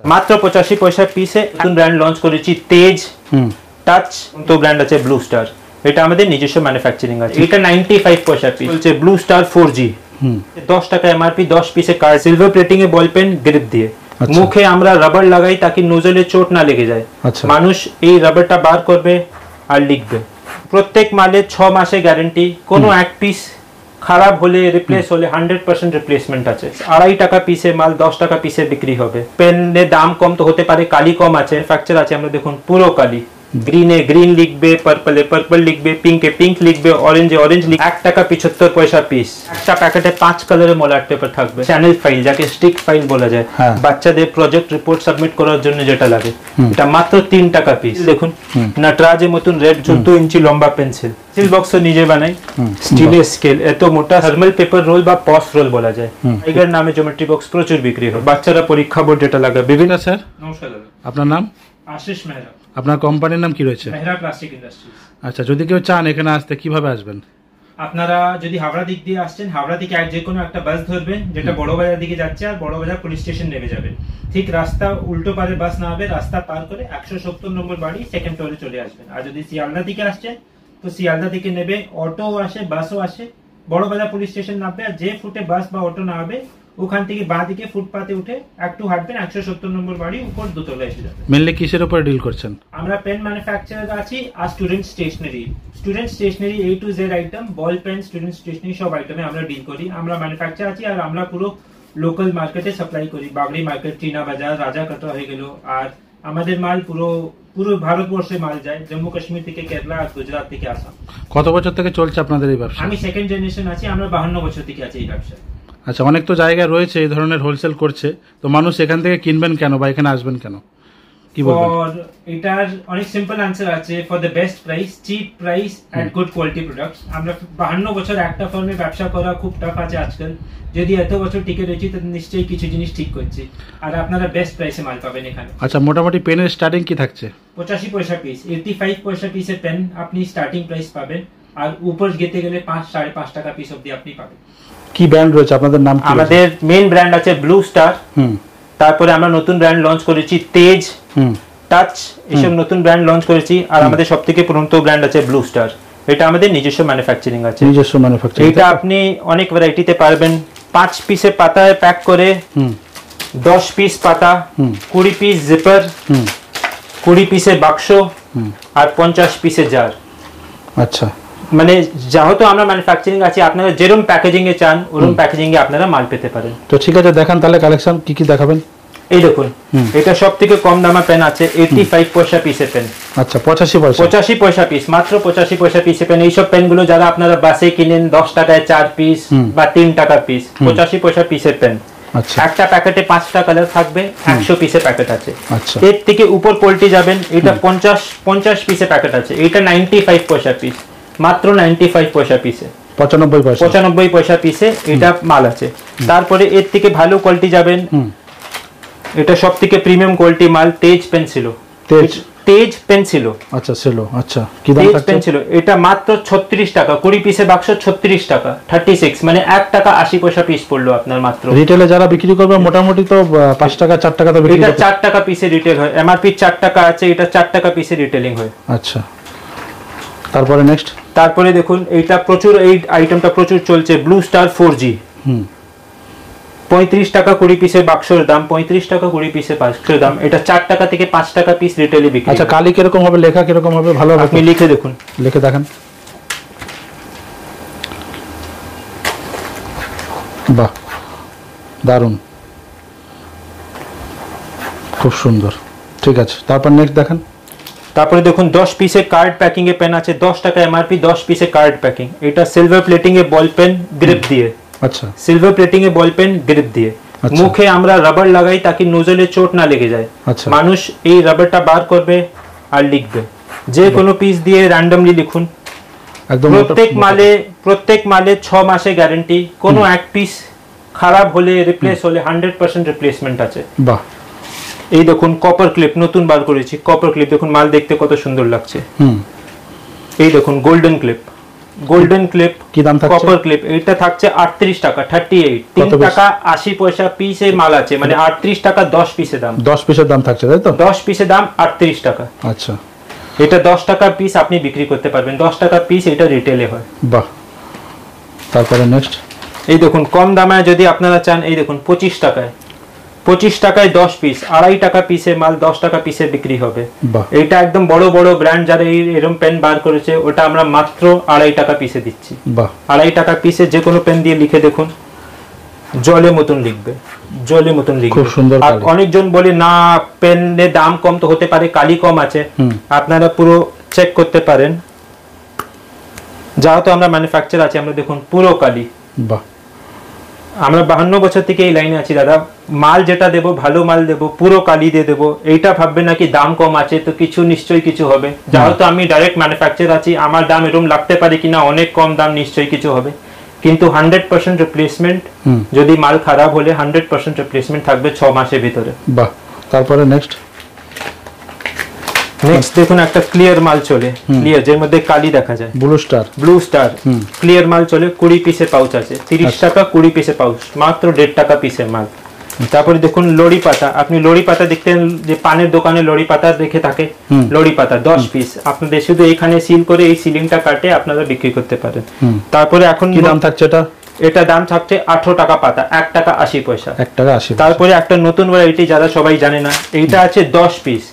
মাত্র 85 পয়সা পিসে নতুন ব্র্যান্ড লঞ্চ করেছি তেজ টাচ, তো ব্র্যান্ড আছে ব্লু স্টার, এটা আমাদের নিজস্ব ম্যানুফ্যাকচারিং আছে। এটা 95 পয়সা পিস চলছে ব্লু স্টার 4G, 10 টাকা এমআরপি, 10 পিসে কার্ড, সিলভার প্লেটিং এ বল পেন গ্রিপ দিয়ে। মুখে আমরা রাবার লাগাই তাকি নোজলে চোট না লেগে যায়। মানুষ এই রাবারটা বার করবে আর লিখবে। প্রত্যেক মালে 6 মাসে গ্যারান্টি, কোনো এক পিস খারাপ হলে রিপ্লেস হলে 100% রিপ্লেসমেন্ট আছে। 2.5 টাকা পিসে মাল 10 টাকা পিসে বিক্রি হবে। পেনের দাম কম তো হতে পারে, কালি কম আছে, ফ্র্যাকচার আছে, আমরা দেখুন পুরো কালি। গ্রিনে গ্রিন লিখবে, পার্পলে পার্পল লিখবে, পিঙ্কে পিঙ্ক লিখবে, অরেঞ্জে অরেঞ্জ লিখবে। 1 টাকা 75 পয়সা পিস। একটা প্যাকেটে 5 কালারের মলাট পেপার থাকবে, চ্যানেল ফাইল যাকে স্টিক ফাইল বলা যায়, বাচ্চাদের প্রজেক্ট রিপোর্ট সাবমিট করার জন্য যেটা লাগে, এটা মাত্র 3 টাকা পিস। দেখুন নটরাজের মতন রেড 14 ইঞ্চি লম্বা পেন্সিল, সিল বক্স তো নিজে বানাই, স্টিলের স্কেল, এত মোটা থার্মাল পেপার রোল বা পস রোল বলা যায়। টাইগার নামে জিওমেট্রি বক্স প্রচুর বিক্রি হয়। বাচ্চারা পরীক্ষা বোর্ড যেটা লাগে বিভিন্ন। স্যার নমস্কার, আপনার নাম? আশিস মেহরা। আপনার কোম্পানির নাম কি রয়েছে? Mehra plastic industries. আচ্ছা, যদি কেউ চান এখানে আসতে কিভাবে আসবেন? আপনারা যদি হাওড়া দিক দিয়ে আসছেন, হাওড়া থেকে যে কোনো একটা বাস ধরবেন যেটা বড় বাজার দিকে যাচ্ছে, আর বড় বাজার পুলিশ স্টেশন নেমে যাবেন। ঠিক রাস্তা উল্টো পারে বাস না হবে, রাস্তা পার করে 170 নম্বর বাড়ি সেকেন্ড ফ্লোরে চলে আসবেন। আর যদি শিয়ালদা থেকে আসছেন তো শিয়ালদা থেকে নেবে, অটো আসে, বাসও আসে, বড় বাজার পুলিশ স্টেশন নামবে। আর যে ফুটে বাস বা অটো না হবে ওখান থেকে বাঁ দিকে ফুটপাতে উঠে একটু হাঁটবেন, 170 নম্বর বাড়ি, উপর দুতলা এসে যাবে। মেনলি কিসের উপর ডিল করছেন? আমরা পেন ম্যানুফ্যাকচারার আছি আর student stationery. Student stationery A to Z item, ball pen, student stationery সব আইটেমে আমরা ডিল করি। আমরা ম্যানুফ্যাকচার আছি আর আমরা পুরো লোকাল মার্কেটে সাপ্লাই করি। বাগড়ি মার্কেট, টিনা বাজার, রাজা কাটা হয়ে গেল। আর আমাদের মাল পুরো ভারতবর্ষে মাল যায়, জম্মু কাশ্মীর থেকে কেরালা আর গুজরাট থেকে আসাম। কত বছর থেকে চলছে আপনাদের এই ব্যবসা? আমি সেকেন্ড জেনারেশন আছি, আমরা 52 বছর থেকে আছি এই ব্যবসায়। আচ্ছা, অনেক তো জায়গায় রয়েছে এই ধরনের হোলসেল করছে, তো মানুষ এখান থেকে কিনবেন কেন বা এখানে আসবেন কেন, কি বলবেন? এটার অনেক সিম্পল আনসার আছে। For the best price, cheap price and good quality products. আমরা 52 বছর একটা ফার্মে ব্যবসা করা খুব টাফ আছে আজকাল। যদি এত বছর টিকে রয়েছি তো নিশ্চয়ই কিছু জিনিস ঠিক করছি। আর আপনারা বেস্ট প্রাইসে মাল পাবেন এখানে। আচ্ছা, মোটামুটি পেনের স্টার্টিং কি থাকছে? 85 পয়সা পিস, 85 পয়সা পিসের পেন আপনি স্টার্টিং প্রাইস পাবেন। আর উপর যেতে গেলে 5-5.5 টাকা পিস অবধি আপনি পাবেন। কি ব্র্যান্ড রয়েছে আপনাদের? নাম? আমাদের মেইন ব্র্যান্ড আছে ব্লু স্টার, তারপরে আমরা নতুন ব্র্যান্ড লঞ্চ করেছি তেজ, টাচ, এসব নতুন ব্র্যান্ড লঞ্চ করেছি। আর আমাদের সবথেকে পুরনো ব্র্যান্ড আছে ব্লু স্টার, এটা আমাদের নিজস্ব ম্যানুফ্যাকচারিং আছে। নিজস্ব ম্যানুফ্যাকচারিং, এটা আপনি অনেক ভ্যারাইটিতে পারবেন। 5 পিসে পাতায় প্যাক করে, 10 পিস পাতা, 20 পিস জিপার, 20 পিসে বাক্স আর 50 পিসে জার। আচ্ছা, মানে যেহেতু আমরা ম্যানুফ্যাকচারিং আছে, আপনারা যেরকম প্যাকেজিং এ চান ওরকম প্যাকেজিং এ আপনারা মাল পেতে পারেন। তো ঠিক আছে, দেখান তাহলে কালেকশন কি কি দেখাবেন। এই দেখুন, এটা সবথেকে কম দামে পেন আছে, 85 পয়সা পিসে পেন। আচ্ছা, 85 পয়সা পিস, মাত্র 85 পয়সা পিসে পেন। এইসব পেনগুলো যারা আপনারা বাসে কিনেন 10 টাকায় 4 পিস বা 3 টাকা পিস, 85 পয়সা পিসের পেন। একটা প্যাকেটে 5টা কালার থাকবে, 100 পিসের প্যাকেট আছে। এর থেকে উপর কোয়ালিটি যাবেন, এটা 50 পিসের প্যাকেট আছে। এটা 95 পয়সা পিস, মাত্র 95 পয়সা পিসে, 95 পয়সা পিসে এটা মাল আছে। তারপরে এর থেকে ভালো কোয়ালিটি যাবেন, এটা সব থেকে প্রিমিয়াম কোয়ালিটি মাল, তেজ পেন্সিল। তেজ পেন্সিল, আচ্ছা ছিল, আচ্ছা কি দাম থাকছে? পেন্সিল এটা মাত্র 36 টাকা, 20 পিসের বাক্স 36 টাকা, 36 মানে 1 টাকা 80 পয়সা পিস পড়লো আপনার মাত্র। রিটেলে যারা বিক্রি করবে মোটামুটি তো 5 টাকা 4 টাকা তো বিক্রি, এটা 4 টাকা পিসে রিটেল হয়, এমআরপি 4 টাকা আছে, এটা 4 টাকা পিসে রিটেলিং হয়। আচ্ছা, তারপরে নেক্সট, তারপরে দেখুন এইটা প্রচুর, এই আইটেমটা প্রচুর চলছে, ব্লু স্টার 4G। 35 টাকা 20 পিসের বাক্সের দাম, 35 টাকা 20 পিসের বাক্সের দাম। এটা 4 টাকা থেকে 5 টাকা পিস রিটেলে বিক্রি। আচ্ছা, কালি কিরকম হবে, লেখা কিরকম হবে, ভালো হবে? আপনি লিখে দেখুন, লিখে দেখান। বাহ, দারুণ, খুব সুন্দর। ঠিক আছে, তারপর নেক্সট দেখান। তারপরে দেখুন 10 পিসের কার্ড প্যাকিং এ পেন আছে, 10 টাকা এমআরপি, 10 পিসের কার্ড প্যাকিং। এটা সিলভার প্লেটিং এ বল পেন গ্রিপ দিয়ে। আচ্ছা, সিলভার প্লেটিং এ বল পেন গ্রিপ দিয়ে। মুখে আমরা রাবার লাগাই তাকি নোজলে চোট না লেগে যায়। মানুষ এই রাবারটা বার করবে আর লিখবে। যে কোনো পিস দিয়ে র্যান্ডমলি লিখুন। প্রত্যেক মালে 6 মাসে গ্যারান্টি, কোনো এক পিস খারাপ হলে রিপ্লেস হলে 100% রিপ্লেসমেন্ট আছে। বাহ, এই দেখুন কপার ক্লিপ নতুন বার করেছি, কপার ক্লিপ দেখুন, মাল দেখতে কত সুন্দর লাগছে। এই দেখুন গোল্ডেন ক্লিপ, গোল্ডেন ক্লিপ কি দাম থাকছে? কপার ক্লিপ এটা থাকছে 38 টাকা 38 3 টাকা 80 পয়সা পিসে মাল আছে, মানে 38 টাকা 10 পিসের দাম। 10 পিসের দাম থাকছে তাই তো? 10 পিসের দাম 38 টাকা। আচ্ছা, এটা 10 টাকা পিস আপনি বিক্রি করতে পারবেন, 10 টাকা পিস এটা রিটেলে হয়। বাহ। তারপরে নেক্সট এই দেখুন কম দামে যদি আপনারা চান, এই দেখুন 25 টাকায় 10 পিস 2.5 টাকা পিসে মাল 10 টাকা পিসে বিক্রি হবে। এটা একদম বড় বড় ব্র্যান্ড যারা এরকম পেন বার করেছে ওটা আমরা মাত্র 2.5 টাকা পিসে দিচ্ছি। 2.5 টাকা পিসে যে কোনো পেন দিয়ে লিখে দেখুন, জলের মতন লিখবে, জলের মতন লিখবে, খুব সুন্দর। আর অনেকজন বলে না পেনের দাম কম তো হতে পারে, কালি কম আছে, আপনারা পুরো চেক করতে পারেন। যেহেতু আমরা ম্যানুফ্যাকচার আছে, আমরা দেখুন পুরো কালি। বাহ, আমরা 52 বছর থেকে এই লাইনে আছি দাদা, মাল যেটা দেবো ভালো মাল দেবো, পুরো কালি দিয়ে দেবো। এইটা ভাববে নাকি দাম কম আছে তো কিছু নিশ্চয়ই কিছু হবে। যেহেতু আমি ডাইরেক্ট ম্যানুফ্যাকচার আছি, আমার দাম এরকম লাগতে পারে কিনা অনেক কম দাম, নিশ্চয়ই কিছু হবে, কিন্তু 100% রিপ্লেসমেন্ট। যদি মাল খারাপ হলে 100% রিপ্লেসমেন্ট থাকবে 6 মাসের ভিতরে। বাহ। তারপরে নেক্সট দেখুন একটা ক্লিয়ার মাল চলে, ক্লিয়ার যের মধ্যে কালি দেখা যায়, ব্লু স্টার ক্লিয়ার মাল চলে, 20 পিসের পাউচ আছে, 30 টাকা 20 পিসের পাউচ, মাত্র 1.5 টাকা পিসের মাল। তারপরে দেখুন লড়ি পাতা, আপনি লড়ি পাতা দেখতেন যে পানের দোকানে লড়ি পাতা দেখে থাকে, লড়ি পাতা 10 পিস আপনাদের শুধু এখানে সিল করে এই সিলিংটা কাটে আপনারা বিক্রি করতে পারেন। তারপরে এখন কি দাম থাকছে এটা? এটা দাম থাকছে 18 টাকা পাতা, 1 টাকা 80 পয়সা। 1 টাকা 80। তারপরে একটা নতুন ভ্যারাইটি যারা সবাই জানে না, এইটা আছে 10 পিস।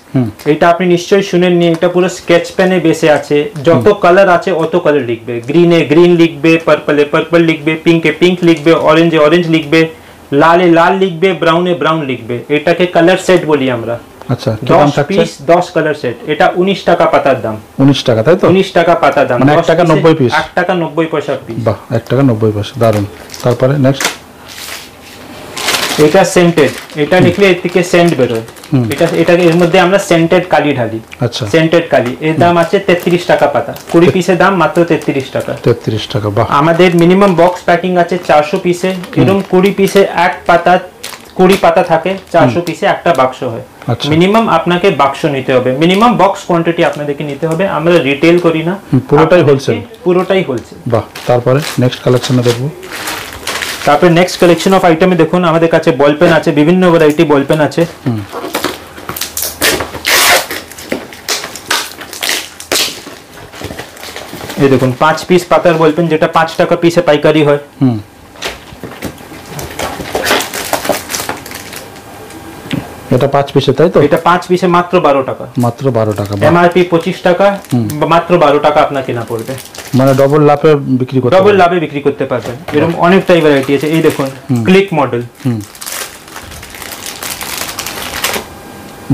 এটা আপনি নিশ্চয়ই শুনেননি, এটা পুরো স্কেচ পেনে বেসে আছে, যত কালার আছে অত কালার লিখবে, গ্রিনে গ্রিন লিখবে, পার্পলে পার্পল লিখবে, পিঙ্কে পিঙ্ক লিখবে, অরেঞ্জে অরেঞ্জ লিখবে, লালে লাল লিখবে, ব্রাউনে ব্রাউন লিখবে। এটাকে কালার সেট বলি আমরা। আচ্ছা, 10 পিস 10 কালার সেট, এটা 19 টাকা পাতার দাম। 19 টাকা তাই তো? 19 টাকা পাতার দাম, মানে 1 টাকা 90 পিস। 1 টাকা 90 পয়সা পিস। বাহ, 1 টাকা 90 পয়সা, দারুন। তারপরে নেক্সট এটা সেন্টেড, এটা লিখলে এর থেকে সেন্ট বের হয়। এটা এর মধ্যে আমরা সেন্টেড কালি ঢালি। আচ্ছা, সেন্টেড কালি এর দাম আছে 33 টাকা পাতা, 20 পিসের দাম মাত্র 33 টাকা। 33 টাকা, বাহ। আমাদের মিনিমাম বক্স প্যাকিং আছে 400 পিসে, এরকম 20 পিসে এক পাতা 20 পাতা থাকে, 400 পিসে একটা বাক্স হয়। মিনিমাম আপনাকে বাক্স নিতে হবে, মিনিমাম বক্স কোয়ান্টিটি আপনাদেরকে নিতে হবে। আমরা রিটেল করি না, পুরোটাই হোলসেল। পুরোটাই হোলসেল। বাহ। তারপরে নেক্সট কালেকশনে দেখবো। তারপরে নেক্সট কালেকশন অফ আইটেমে দেখুন আমাদের কাছে বল পেন আছে, বিভিন্ন ভ্যারাইটি বল পেন আছে। এই দেখুন 5 পিস পাতার বল পেন, যেটা 5 টাকা পিসে পাইকারি হয়। এটা 5 পিসে তাই তো? এটা 5 পিসে মাত্র 12 টাকা। মাত্র 12 টাকা। এমআরপি 25 টাকা, মাত্র 12 টাকা আপনাকে না পড়বে, মানে ডবল লাভে বিক্রি করতে ডবল লাভে বিক্রি করতে পারবেন। এরকম অনেকটাই ভ্যারাইটি আছে। এই দেখুন ক্লিক মডেল।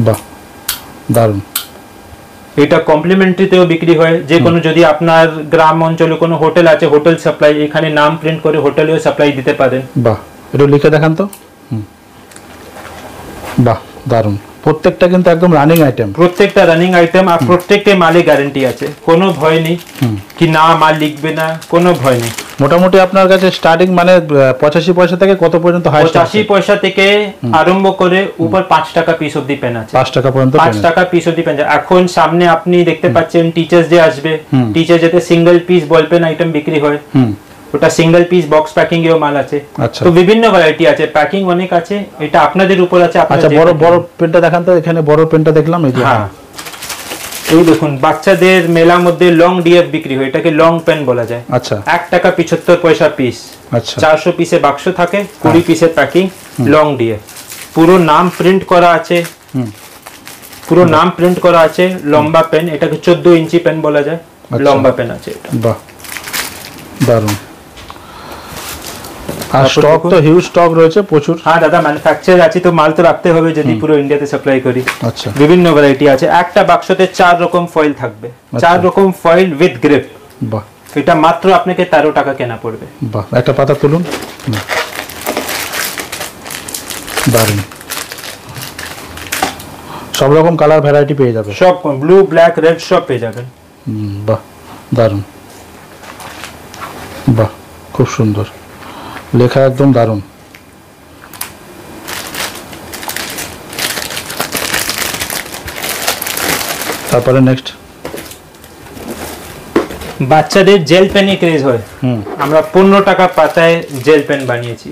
বাহ, দারুন। এটা কমপ্লিমেন্টারিতেও বিক্রি হয়, যে কোনো যদি আপনার গ্রাম অঞ্চলে কোনো হোটেল আছে, হোটেল সাপ্লাই, এখানে নাম প্রিন্ট করে হোটেলেও সাপ্লাই দিতে পারেন। বাহ, একটু লিখে দেখান তো। বাহ, দারুন। প্রত্যেকটা কিন্তু একদম রানিং আইটেম, প্রত্যেকটা রানিং আইটেম, আর প্রত্যেকটা মালে গ্যারান্টি আছে, কোনো ভয় নেই কি না মাল লিখবে না, কোনো ভয় নেই। মোটামুটি আপনার কাছে স্টার্টিং মানে 85 পয়সা থেকে কত পর্যন্ত হয়? 85 পয়সা থেকে আরম্ভ করে উপর 5 টাকা পিস অবধি পেন আছে। 5 টাকা পর্যন্ত, 5 টাকা পিস অবধি পেন। এখন সামনে আপনি দেখতে পাচ্ছেন টিচার্স ডে আসবে, টিচার ডেতে single piece ball pen item বিক্রি হয়, ওটা সিঙ্গেল পিস বক্স প্যাকিং এও মাল আছে। তো বিভিন্ন ভ্যারাইটি আছে, প্যাকিং অনেক আছে, এটা আপনাদের উপর আছে। আচ্ছা, বড় বড় পেনটা দেখান তো। এখানে বড় পেনটা দেখলাম, এই যে হ্যাঁ, এই দেখুন বাচ্চাদের মেলার মধ্যে লং ডিএফ বিক্রি হয়, এটাকে লং পেন বলা যায়। আচ্ছা, 1 টাকা 75 পয়সা পিস। আচ্ছা, 400 পিসে বাক্স থাকে, 20 পিসের প্যাকিং, লং ডিএফ, পুরো নাম প্রিন্ট করা আছে, পুরো নাম প্রিন্ট করা আছে। লম্বা পেন, এটাকে 14 ইঞ্চি পেন বলা যায়, লম্বা পেন আছে এটা। বাহ, দারুন। আর স্টক তো হিউজ স্টক রয়েছে প্রচুর। হ্যাঁ দাদা, ম্যানুফ্যাকচার আছে তো মাল তো রাখতে হবে যদি পুরো ইন্ডিয়াতে সাপ্লাই করি। আচ্ছা, বিভিন্ন ভ্যারাইটি আছে। একটা বাক্সতে 4 রকম ফয়েল থাকবে, 4 রকম ফয়েল উইথ গ্রিপ। বাহ, এটা মাত্র আপনাকে 13 টাকা কেনা পড়বে। বাহ, একটা পাতা তুলুন। দারুন, সব রকম কালার ভ্যারাইটি পেয়ে যাবে, সব ব্লু ব্ল্যাক রেড সব পেয়ে যাবেন। বাহ, দারুন। বাহ, খুব সুন্দর লেখা, একদম দারুন। তারপরে নেক্সট বাচ্চাদের জেল পেনে ক্রেজ হয়, আমরা 15 টাকা পাতায় জেল পেন বানিয়েছি।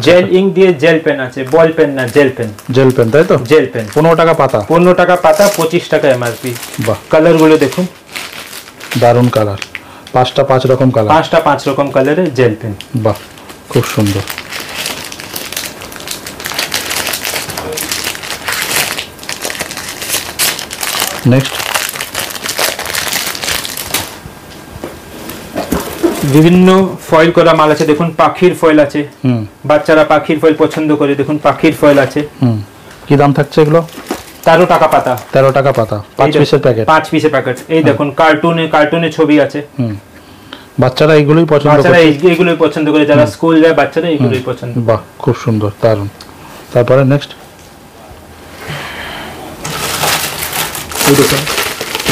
জেল ইঙ্ক দিয়ে জেল পেন আছে, বল পেন না, জেল পেন। জেল পেন, তাই তো? জেল পেন 15 টাকা পাতা। 15 টাকা পাতা, 25 টাকা এমআরপি। বাহ, কালার গুলো দেখুন, দারুণ কালার, 5টা 5 রকম কালার, 5টা 5 রকম কালারের জেল পেন। বাহ, খুব সুন্দর। নেক্সট, বিভিন্ন ফয়েল করা মাল আছে, দেখুন পাখির ফয়েল আছে, বাচ্চারা পাখির ফয়েল পছন্দ করে, দেখুন পাখির ফয়েল আছে। কি দাম থাকছে এগুলো? 13 টাকা পাতা। 13 টাকা পাতা, 5 পিসের প্যাকেট। 5 পিসের প্যাকেট। এই দেখুন কার্টুনে ছবি আছে। বাচ্চারা এইগুলোই পছন্দ করে, বাচ্চারা এইগুলোই পছন্দ করে, যারা স্কুল যায় বাচ্চারা এইগুলোই পছন্দ। বাহ, খুব সুন্দর, দারুণ। তারপরে নেক্সট, এই দেখুন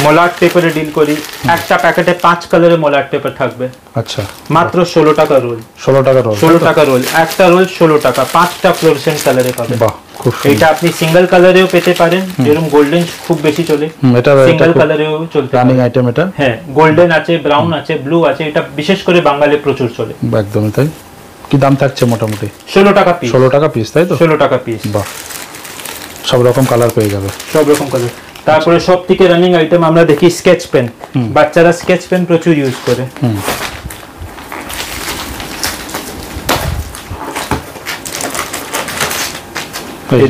মলাট পেপারে ডিল করি, একটা প্যাকেটে 5 কালারের মলাট পেপার থাকবে। আচ্ছা, মাত্র 16 টাকা রোল। 16 টাকা রোল। 16 টাকা রোল, একটা রোল 16 টাকা, 5টা ফ্লোরোসেন্ট কালারে পাবেন। বাহ, খুব সুন্দর। এটা আপনি সিঙ্গেল কালারেও পেতে পারেন, যেরকম গোল্ডেন খুব বেশি চলে, এটা সিঙ্গেল কালারেও চলতে পারে। রানিং আইটেম এটা। হ্যাঁ, গোল্ডেন আছে, ব্রাউন আছে, ব্লু আছে, এটা বিশেষ করে বাঙালি প্রচুর চলে। একদমই তাই। কি দাম থাকছে মোটামুটি? 16 টাকা পিস। 16 টাকা পিস, তাই তো? 16 টাকা পিস। বাহ, সব রকম কালার পেয়ে যাবে। সব রকম কালার। তারপরে সব থেকে রানিং আইটেম আমরা দেখি স্কেচ পেন। বাচ্চারা স্কেচ পেন প্রচুর ইউজ করে।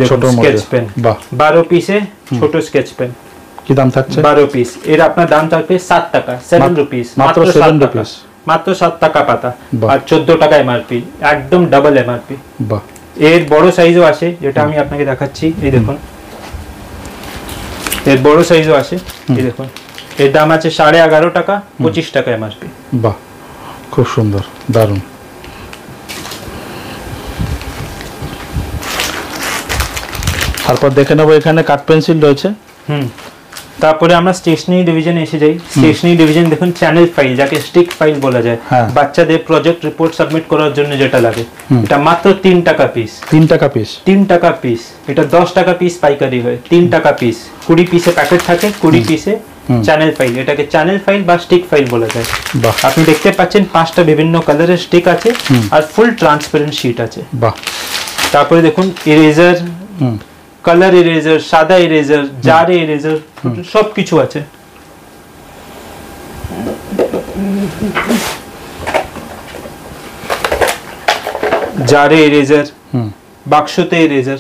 ছোট স্কেচ পেন, বাহ, 12 পিসে ছোট স্কেচ পেন। কি দাম থাকছে? 12 পিস, এর আপনার দাম থাকবে 7 টাকা, 7 রুপিস, মাত্র 7 রুপিস, মাত্র 7 টাকা পাতা, বাহ। আর 14 টাকা এমআরপি, একদম ডাবল এমআরপি। বাহ, এর বড় সাইজও আছে, যেটা আমি আপনাকে দেখাচ্ছি, এই দেখুন এর বড় সাইজও আছে, এই দেখুন এর দাম আছে 11.5 টাকা, 25 টাকা এমআরপি। বাহ, খুব সুন্দর, দারুণ। তারপর দেখে নেবো এখানে কাঠ পেন্সিল রয়েছে। তারপরে আমরা স্টেশনারি ডিভিশনে এসে যাই। স্টেশনারি ডিভিশন দেখুন, চ্যানেল ফাইল, যাকে স্টিক ফাইল বলা যায়, বাচ্চাদের প্রজেক্ট রিপোর্ট সাবমিট করার জন্য যেটা লাগে, এটা মাত্র 3 টাকা পিস। 3 টাকা পিস? 3 টাকা পিস। এটা 10 টাকা পিস পাইকারি হয়, 3 টাকা পিস। 20 পিসে প্যাকেট থাকে, 20 পিসে চ্যানেল ফাইল, এটাকে চ্যানেল ফাইল বা স্টিক ফাইল বলা যায়। আপনি দেখতে পাচ্ছেন 5টা বিভিন্ন কালারের স্টিক আছে, আর ফুল ট্রান্সপারেন্ট শীট আছে। বাহ। তারপরে দেখুন ইরেজার, কালার ইরেজার, সাদা ইরেজার, জার ইরেজার, সব কিছু আছে। জারে ইরেজার, বাক্সতে ইরেজার,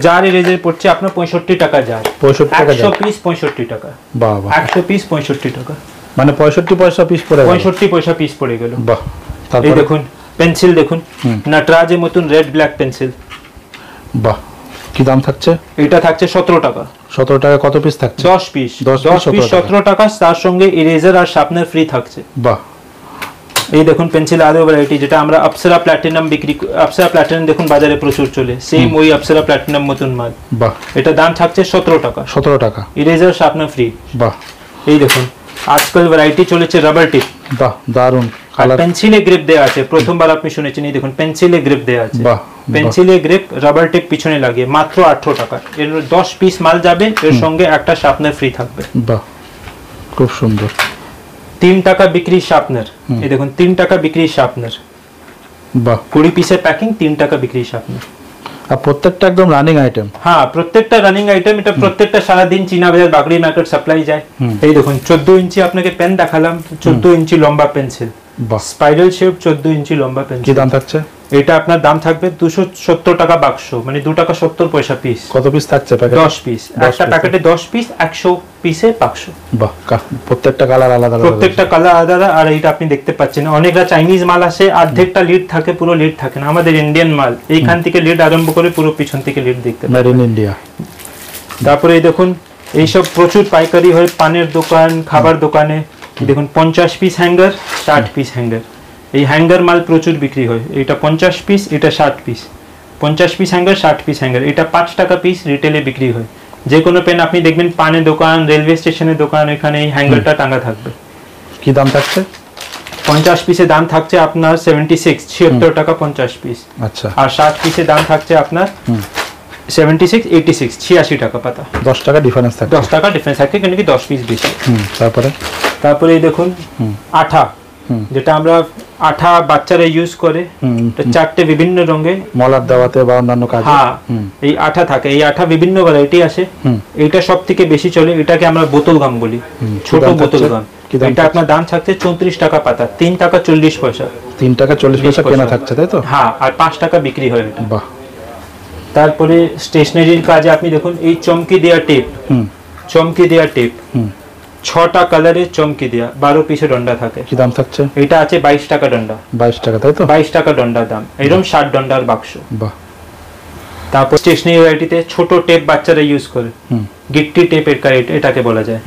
জার ইরেজার পড়ছে আপনার 65 টাকা জার। 100 পিস 65 টাকা। বাহ বাহ, 100 পিস 65 টাকা, মানে 65 পয়সা পিস পড়ে গেল। 65 পয়সা পিস পড়ে গেল। বাহ। এই দেখুন পেন্সিল, দেখুন নটরাজের মতন রেড ব্ল্যাক পেন্সিল। বাহ, কি দাম থাকছে? এটা থাকছে 17 টাকা। 17 টাকা কত পিস থাকছে? 10 পিস। 10 পিস 17 টাকা, তার সঙ্গে ইরেজার আর শার্পনার ফ্রি থাকছে। বাহ। এই দেখুন পেন্সিল আরো ভ্যারাইটি, যেটা আমরা অপ্সরা প্ল্যাটিনাম বিক্রি, অপ্সরা প্ল্যাটিনাম দেখুন বাজারে প্রচুর চলে, সেম ওই অপ্সরা প্ল্যাটিনাম মতন মাল। বাহ। এটা দাম থাকছে 17 টাকা। 17 টাকা, ইরেজার শার্পনার ফ্রি। বাহ। এই দেখুন আজকাল ভ্যারাইটি চলেছে রাবার টিপ। বাহ, দারুন। পেন্সিলে গ্রিপ দেয়া আছে, প্রথমবার আপনি শুনেছেন। এই দেখুন পেন্সিলে গ্রিপ দেয়া আছে। বাহ। পেন্সিলে গ্রিপ, রাবার টিপ পিছনে লাগিয়ে মাত্র 18 টাকা। এর 10 পিস মাল যাবে, এর সঙ্গে একটা শার্পনার ফ্রি থাকবে। বাহ, খুব সুন্দর। 3 টাকা বিক্রি শার্পনার। এই দেখুন 3 টাকা বিক্রি শার্পনার। বাহ। 20 পিসের প্যাকিং, 3 টাকা বিক্রি শার্পনার। আর প্রত্যেকটা একদম রানিং আইটেম। হ্যাঁ, প্রত্যেকটা রানিং আইটেম। এটা প্রত্যেকটা সারা দিন চীনা বাজার, বাগড়ি মার্কেট সাপ্লাই যায়। এই দেখুন 14 ইঞ্চি আপনাকে পেন দেখালাম, 14 ইঞ্চি লম্বা পেন্সিল, স্পাইরাল শেপ, 14 ইঞ্চি লম্বা পেন্সিল। কি দাম থাকছে? এটা আপনার দাম থাকবে 270 টাকা বাক্স, মানে 2 টাকা 70 পয়সা পিস। কত পিস থাকছে প্যাকেট? 10 পিস। একটা প্যাকেটে 10 পিস, 100 পিসে বাক্স। বাহ, প্রত্যেকটা কালার আলাদা আলাদা। প্রত্যেকটা কালার আলাদা। আর এটা আপনি দেখতে পাচ্ছেন অনেকটা চাইনিজ মাল আসে, অর্ধেকটা লিড থাকে, পুরো লিড থাকে না। আমাদের ইন্ডিয়ান মাল, এইখান থেকে লিড আরম্ভ করে পুরো পিছন থেকে লিড দেখতে পাচ্ছেন, মেড ইন ইন্ডিয়া। তারপরে এই দেখুন এইসব প্রচুর পাইকারি হয় পানের দোকান, খাবার দোকানে। দেখুন 50 পিস হ্যাঙ্গার, 60 পিস হ্যাঙ্গার। এই হ্যাঙ্গার মাল প্রচুর বিক্রি হয়। এটা 50 পিস, এটা 60 piece. 50 piece hanger, 60 piece hanger. এটা 5 টাকা পিস রিটেলে বিক্রি হয়। যে কোনো পেন আপনি দেখবেন পানের দোকান, রেলওয়ে স্টেশনের দোকান, এখানে এই হ্যাঙ্গারটা টাঙ্গা থাকবে। কি দাম থাকছে? 50 পিসের দাম থাকছে আপনার 76 টাকা 50 পিস। আচ্ছা। আর 60 পিসের দাম থাকছে আপনার 76 86 86 টাকা পাতা। 10 টাকা ডিফারেন্স থাকে। 10 টাকা ডিফারেন্স থাকে কেন কি 10 পিস বেশি। তারপরে এই দেখুন আঠা, যেটা আমরা আঠা বাচ্চারা ইউজ করে, এটা চারটে বিভিন্ন রঙে মলার দেওয়াতে বা অন্যান্য কাজে। হ্যাঁ, এই আঠা থাকে। এই আঠা বিভিন্ন ভ্যারাইটি আছে। এটা সবথেকে বেশি চলে, এটাকে আমরা বোতল গাম বলি, ছোট বোতল গাম। এটা আপনার দাম থাকছে 34 টাকা পাতা, 3 টাকা 40 পয়সা। 3 টাকা 40 পয়সা কেনা থাকছে, তাই তো? হ্যাঁ, আর 5 টাকা বিক্রি হয় এটা। বাহ। তারপরে স্টেশনারির কাজে আপনি দেখুন এই চমকি দেওয়া টেপ, চমকি দেওয়া টেপ 6টা কালারে চমকি দেওয়া, 12 পিসের ডন্ডা থাকে। কি দাম থাকছে? এটা আছে 22 টাকা ডন্ডা। 22 টাকা, তাই তো? 22 টাকা ডন্ডার দাম, এরকম 60 ডন্ডার বাক্স। বাহ। তারপর স্টেশনারি ভ্যারাইটিতে ছোট টেপ বাচ্চারা ইউজ করে, গিট্টি টেপ এটাকে বলা যায়।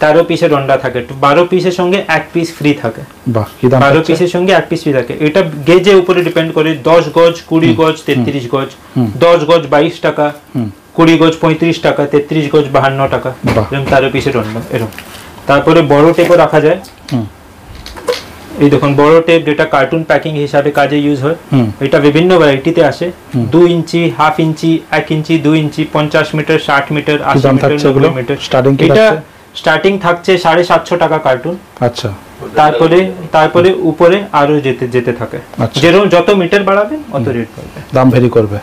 13 পিসের ডন্ডা থাকে, 12 পিসের সঙ্গে 1 পিস ফ্রি থাকে। বাহ, কি দাম? 12 পিসের সঙ্গে 1 পিস ফ্রি থাকে। এটা গেজের উপরে ডিপেন্ড করে, 10 গজ 20 গজ 33 গজ, 10 গজ 22 টাকা, 20 গজ 35 টাকা, 33 গজ 52 টাকা, এরকম 13 পিসের ডন্ডা এরকম। তারপরে বড় টেপও রাখা যায়। এই দেখুন বড় টেপ, যেটা কার্টুন প্যাকিং হিসাবে কাজে ইউজ হয়। এটা বিভিন্ন ভ্যারাইটিতে আসে, 2 ইঞ্চি, হাফ ইঞ্চি, 1 ইঞ্চি, 2 ইঞ্চি, 50 মিটার, 60 মিটার, 80 মিটার, 90 মিটার। এটা স্টার্টিং থাকছে 750 টাকা কার্টুন। আচ্ছা। তারপরে উপরে আরো যেতে থাকে, যেরকম যত মিটার বাড়াবেন অত রেট বাড়বে, দাম ভেরি করবে।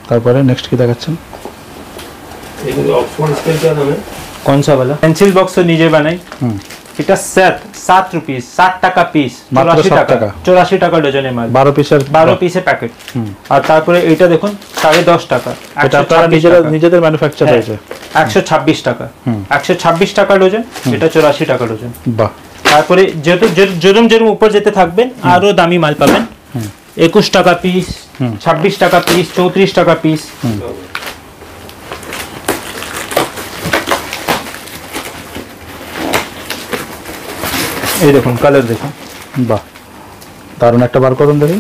তারপরে নেক্সট কি দেখাচ্ছেন? এগুলো অক্সফোর্ড স্কেল क्या नाम है? कौन सा वाला? पेंसिल बॉक्स तो নিজে বানাই। এটা 7 রুপিস, 60 টাকা পিস, 84 টাকা ডজনে মাল, 12 পিসের প্যাকেট। আর তারপরে এটা দেখুন 10.5 টাকা, এটা আপনারা নিজেদের ম্যানুফ্যাকচার হয়েছে। 126 টাকা, 126 টাকা ডজন, এটা 84 টাকা ডজন। বাহ। তারপরে যেরকম উপর যেতে থাকবেন আরো দামি মাল পাবেন। 21 টাকা পিস, 26 টাকা পিস, 34 টাকা পিস। এই দেখুন কালার দেখুন, বাহ, দারুণ একটা বার করুন দেখি,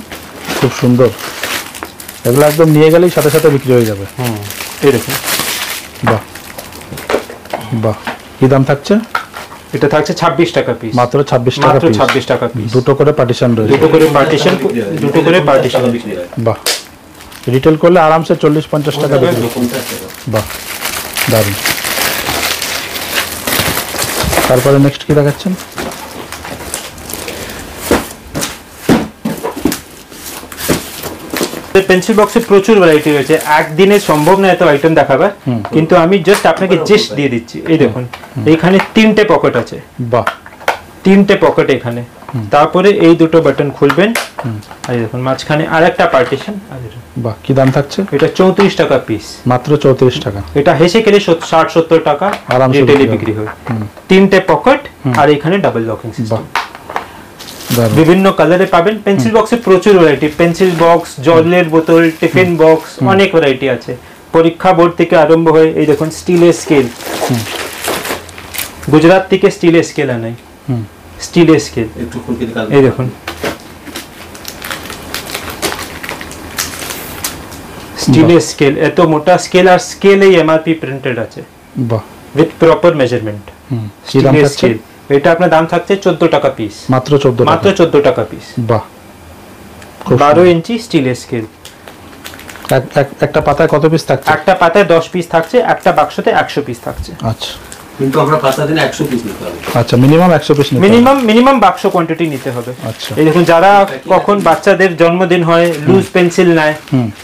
খুব সুন্দর। এগুলো একদম নিয়ে গেলেই সাথে সাথে বিক্রি হয়ে যাবে। এই দেখুন, বাহ বাহ। কি দাম থাকছে? এটা থাকছে 26 টাকা পিস, মাত্র 26 টাকা পিস। 26 টাকা পিস, দুটো করে পার্টিশন রয়েছে। দুটো করে পার্টিশন। বাহ, রিটেল করলে আরামসে 40-50 টাকা বিক্রি। বাহ, দারুণ। তারপরে নেক্সট কি দেখাচ্ছেন? পেন্সিল বক্সে প্রচুর ভ্যারাইটি রয়েছে, একদিনে সম্ভব না এত আইটেম দেখাবার, কিন্তু আমি জাস্ট আপনাকে জিস্ট দিয়ে দিচ্ছি। এই দেখুন এইখানে 3টে পকেট আছে। বাহ, 3টে পকেট এখানে। তারপরে এই দুটো বাটন খুলবেন, আর এই দেখুন মাঝখানে আরেকটা পার্টিশন। বাহ, কি দাম থাকছে? এটা 34 টাকা পিস, মাত্র 34 টাকা। এটা হেসে খেলে 60-70 টাকা রিটেলে বিক্রি হয়। 3টে পকেট আর এখানে ডাবল লকিং সিস্টেম। বিভিন্ন কালারে পাবেন। পেন্সিল বক্সে প্রচুর ভ্যারাইটি, পেন্সিল বক্স, জলের বোতল, টিফিন বক্স, অনেক ভ্যারাইটি আছে। পরীক্ষা বোর্ড থেকে আরম্ভ হয়ে এই দেখুন স্টিলের স্কেল, গুজরাট থেকে স্টিলের স্কেল আনাই, স্টিলের স্কেল। এই দেখুন স্টিলের স্কেল, এত মোটা স্কেল, আর স্কেলেই এমআরপি প্রিন্টেড আছে। বাহ, উইথ প্রপার মেজারমেন্ট। স্টিলের স্কেল, এটা আপনার দাম থাকছে 14 টাকা পিস, মাত্র 14 টাকা পিস। বাহ, 12 ইঞ্চি স্টিলের স্কেল। একটা পাতায় কত পিস থাকছে? একটা পাতায় 10 পিস থাকছে, একটা বাক্সতে 100 পিস থাকছে। আচ্ছা, কিন্তু আমরা পাতা দিনে 100 পিস নিতে হবে। আচ্ছা, মিনিমাম 100 পিস নিতে হবে, মিনিমাম বাক্স কোয়ান্টিটি নিতে হবে। আচ্ছা, এই দেখুন যারা কখন বাচ্চাদের জন্মদিন হয় লুজ পেন্সিল নেয়,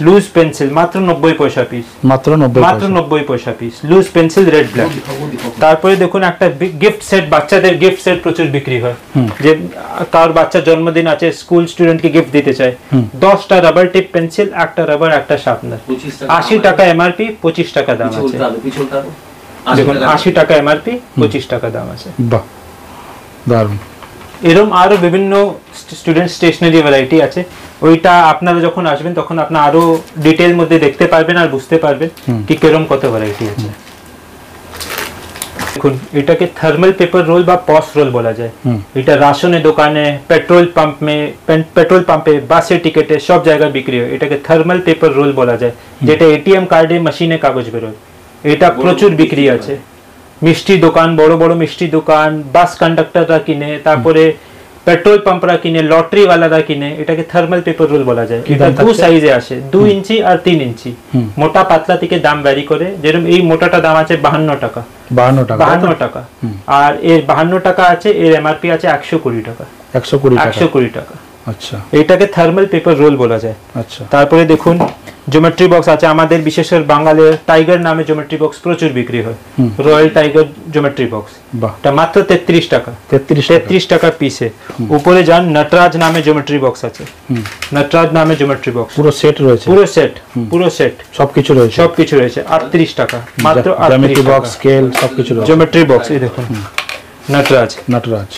লুজ পেন্সিল মাত্র 90 পয়সা পিস, মাত্র 90 পয়সা piece loose pencil red black. তারপরে দেখুন একটা গিফট সেট, বাচ্চাদের গিফট সেট প্রচুর বিক্রি হয়। যে কার বাচ্চার জন্মদিন আছে, স্কুল স্টুডেন্টকে গিফট দিতে চায়, 10টা রাবার টিপ পেন্সিল, একটা রাবার, একটা শার্পনার, 80 টাকা এমআরপি, 25 টাকা দাম আছে। দেখুন 80 টাকা এমআরপি, 25 টাকা দাম আছে। বাহ, দারুণ। এরকম আরো বিভিন্ন স্টুডেন্ট স্টেশনারি ভ্যারাইটি আছে। ওইটা আপনারা যখন আসবেন তখন আপনারা আরো ডিটেইল মধ্যে দেখতে পারবেন আর বুঝতে পারবেন কি কিরকম কত ভ্যারাইটি আছে। দেখুন এটাকে থার্মাল পেপার রোল বা পস রোল বলা যায়। এটা রাশনের দোকানে, পেট্রোল পাম্পে, বাসের টিকেটে সব জায়গায় বিক্রি হয়। এটাকে থার্মাল পেপার রোল বলা যায়, যেটা এটিএম কার্ডে মেশিনে কাগজ বেরোয়। এটা প্রচুর বিক্রি আছে। মিষ্টি দোকান, বড় বড় মিষ্টি দোকান, বাস কন্ডাক্টররা কিনে, তারপরে পেট্রোল পাম্পরা কিনে, লটারি ওয়ালারা কিনে, এটাকে থার্মাল পেপার রোল বলা যায়। এটা দু সাইজে আসে, 2 ইঞ্চি আর 3 ইঞ্চি। মোটা পাতলা থেকে দাম ভ্যারি করে, যেরকম এই মোটাটা দাম আছে 52 টাকা। 52 টাকা। আর এর 52 টাকা আছে, এর এমআরপি আছে 120 টাকা। 120 টাকা। আচ্ছা, এটাকে থার্মাল পেপার রোল বলা যায়। আচ্ছা, তারপরে দেখুন জিওমেট্রি বক্স আছে আমাদের, বিশেষ করে বাঙালির টাইগার নামে জিওমেট্রি বক্স প্রচুর বিক্রি হয়। রয়্যাল টাইগার জিওমেট্রি বক্স, এটা মাত্র 33 টাকা। 33 টাকা পিসে। উপরে যান, নটরাজ নামে জিওমেট্রি বক্স আছে। নটরাজ নামে জিওমেট্রি বক্স পুরো সেট রয়েছে, পুরো সেট সবকিছু রয়েছে 38 টাকা মাত্র। জিওমেট্রি বক্স, স্কেল সবকিছু রয়েছে। জিওমেট্রি বক্স এই দেখুন নটরাজ।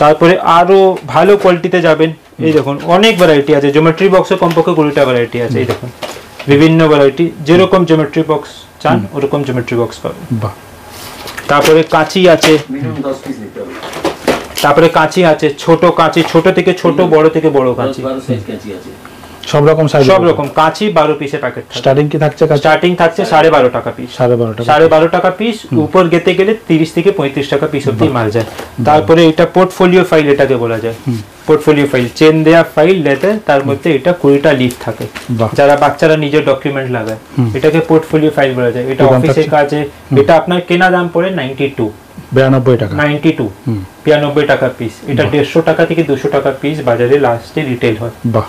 তারপরে আরো ভালো কোয়ালিটিতে যাবেন, এই দেখুন অনেক ভ্যারাইটি আছে জিওমেট্রি বক্সে, কমপক্ষে 20টা ভ্যারাইটি আছে। এই দেখুন বিভিন্ন ভ্যারাইটি, যেরকম জিওমেট্রি বক্স চান ওরকম জিওমেট্রি বক্স পাবেন। তারপরে কাঁচি আছে, ছোট কাঁচি, ছোট থেকে ছোট, বড় থেকে বড় কাঁচি, সব রকম সাইজ, সব রকম কাঁচি 12 পিসের প্যাকেট। স্টার্টিং কি থাকছে? স্টার্টিং থাকছে 12.5 টাকা পিস। 12.5 টাকা পিস। উপর গেতে গেলে 30 থেকে 35 টাকা পিস অবধি মাল যায়। তারপরে এটা পোর্টফোলিও ফাইল এটাকে বলা যায়। পোর্টফোলিও ফাইল, চেন দেয়া ফাইল, লেদার, তার মধ্যে এটা 20টা লিফ থাকে, যারা বাচ্চারা নিজের ডকুমেন্ট লাগায়, এটাকে পোর্টফোলিও ফাইল বলা যায়। এটা অফিসের কাজে। এটা আপনার কেনা দাম পড়ে 92 টাকা। 92 টাকা পিস। এটা 150 টাকা থেকে 200 টাকা পিস বাজারে লাস্টে রিটেল হয়। বাহ,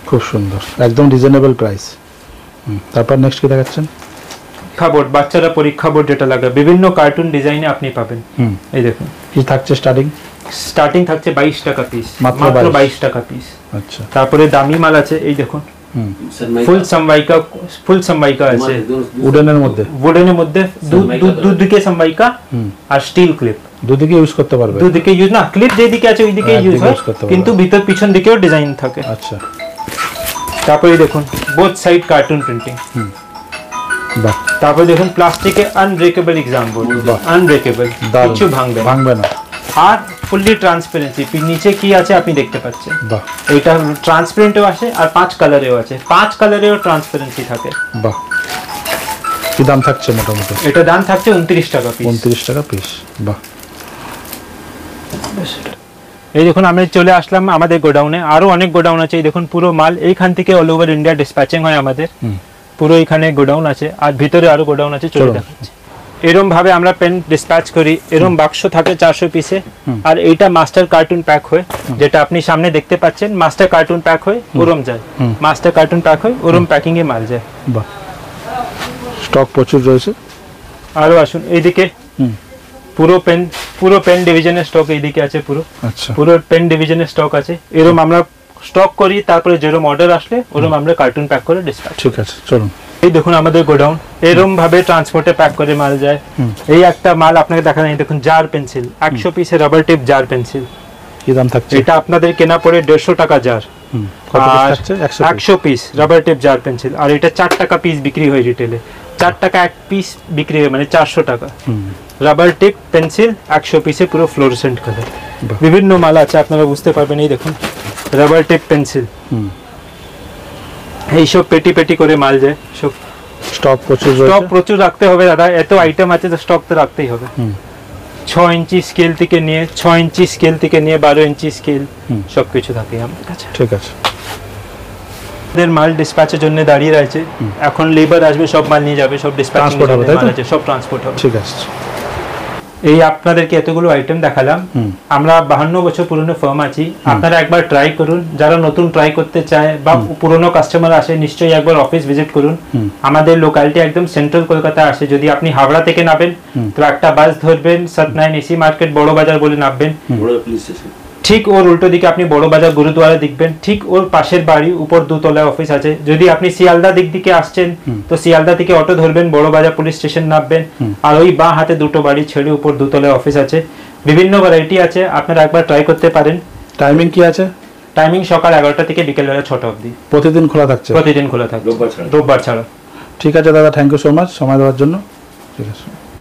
খুব সুন্দর, একদম রিজনেবল প্রাইস। তারপর নেক্সট কি দেখাচ্ছেন? পরীক্ষা বোর্ড, বাচ্চারা পরীক্ষা বোর্ড যেটা লাগে, বিভিন্ন কার্টুন ডিজাইনে আপনি পাবেন। এই দেখুন কি থাকছে, স্টার্টিং থাকছে 22 টাকা পিস, মাত্র 22 টাকা পিস। আচ্ছা, তারপরে দামি মাল আছে, এই দেখুন ফুল সামবাইকা আছে উডেনের মধ্যে দুদিকে সামবাইকা আর স্টিল ক্লিপ, দুদিকে ইউজ করতে পারবে। দুদিকে ইউজ না, ক্লিপ যেদিকে আছে ওইদিকে ইউজ হয়, কিন্তু ভিতর পিছন দিকেও ডিজাইন থাকে। আচ্ছা, তারপরে দেখুন বোথ সাইড কার্টুন প্রিন্টিং। বাহ, তারপরে দেখুন প্লাস্টিকে আনব্রেকেবল এক্সাম বোর্ড, আনব্রেকেবল, কিছু ভাঙবে না, আর ফুললি ট্রান্সপারেন্সি। নিচে কি আছে আপনি দেখতে পাচ্ছেন। বাহ, এটা ট্রান্সপারেন্টও আছে আর 5 কালারেও আছে, 5 কালারেও ট্রান্সপারেন্সি থাকে। বাহ, কি দাম থাকছে মোটামুটি? এটা দাম থাকছে 29 টাকা পিস। 29 টাকা পিস। বাহ, এই দেখুন আমি চলে আসলাম আমাদের গোডাউনে, আরো অনেক গোডাউন আছে। এই দেখুন পুরো মাল এইখান থেকে অল ওভার ইন্ডিয়া ডিসপ্যাচিং হয় আমাদের। পুরো এখানে গোডাউন আছে, আর ভিতরে আরো গোডাউন আছে, চলে দেখাচ্ছি। এরকম ভাবে আমরা পেন ডিসপ্যাচ করি, এরকম বাক্স থাকে 400 পিসে, আর এইটা মাস্টার কার্টুন প্যাক হয়, যেটা আপনি সামনে দেখতে পাচ্ছেন। মাস্টার কার্টুন প্যাক হয়, ওরম যায়, মাস্টার কার্টুন প্যাক হয়, ওরম প্যাকিং এ মাল যায়। বাহ, স্টক প্রচুর রয়েছে। আরো আসুন এইদিকে, পুরো পেন ডিভিশনের স্টক এইদিকে আছে পুরো। আচ্ছা, পুরো পেন ডিভিশনের স্টক আছে। এরকম আমরা স্টক করি, তারপরে যেরকম অর্ডার আসলে ওরকম আমরা কার্টুন প্যাক করে ডিসপ্যাচ। ঠিক আছে, চলুন। এই দেখুন আমাদের গোডাউন, এরকম ভাবে ট্রান্সপোর্টে প্যাক করে মাল যায়। এই একটা মাল আপনাকে দেখা যায়, দেখুন জার পেন্সিল, 100 পিসের রাবার টিপ জার পেন্সিল। কি দাম থাকছে? এটা আপনাদের কেনা পড়ে 150 টাকা জার। কত পিস থাকছে? 100 পিস রাবার টিপ জার পেন্সিল। আর এটা 4 টাকা পিস বিক্রি হয় রিটেলে, 4 টাকা এক পিস বিক্রি হয়, মানে 400 টাকা। রাবার টিপ পেন্সিল 100 পিসে পুরো ফ্লোরোসেন্ট কালার। বিভিন্ন মাল আছে, আপনারা বুঝতে পারবেন। এই দেখুন রাবার টিপ পেন্সিল, এইসব পেটি পেটি করে মাল যায়। সব স্টক প্রচুর রাখতে হবে দাদা, এত আইটেম আছে তো স্টক তো রাখতেই হবে। 6 ইঞ্চি স্কেল থেকে নিয়ে 12 ইঞ্চি স্কেল সবকিছু থাকে আমাদের কাছে। ঠিক আছে, আমাদের মাল ডিসপ্যাচের জন্য দাঁড়িয়ে রয়েছে, এখন লেবার আসবে, সব মাল নিয়ে যাবে, সব ডিসপ্যাচ হবে, সব ট্রান্সপোর্ট হবে। ঠিক আছে, এই আপনাদেরকে এতগুলো আইটেম দেখালাম। আমরা 52 বছর পুরনো ফার্ম আছি, আপনারা একবার ট্রাই করুন। যারা নতুন ট্রাই করতে চায় বা পুরনো কাস্টমার আসে, নিশ্চয়ই একবার অফিস ভিজিট করুন। আমাদের লোকালিটি একদম সেন্ট্রাল কলকাতা আসে। যদি আপনি হাওড়া থেকে নামেন তো একটা বাস ধরবেন, সত্যনারায়ণ এসি মার্কেট বড় বাজার বলে নামবেন, ঠিক ওর উল্টো দিকে আপনি বড় বাজার গুরুদুয়ারা দেখবেন, ঠিক ওর পাশের বাড়ি, উপর 2 তলায় অফিস আছে। যদি আপনি শিয়ালদা দিক থেকে আসছেন তো শিয়ালদা থেকে অটো ধরবেন, বড় বাজার পুলিশ স্টেশন নামবেন, আর ওই বাঁ হাতে 2টো বাড়ি ছেড়ে উপর 2 তলায় অফিস আছে। বিভিন্ন ভ্যারাইটি আছে, আপনারা একবার ট্রাই করতে পারেন। টাইমিং কি আছে? টাইমিং সকাল 11টা থেকে বিকেল বেলা 6টা অবধি। প্রতিদিন খোলা থাকছে? প্রতিদিন খোলা থাকছে, রোববার ছাড়া। ঠিক আছে দাদা, থ্যাংক ইউ সো মাচ সময় দেওয়ার জন্য। ঠিক আছে।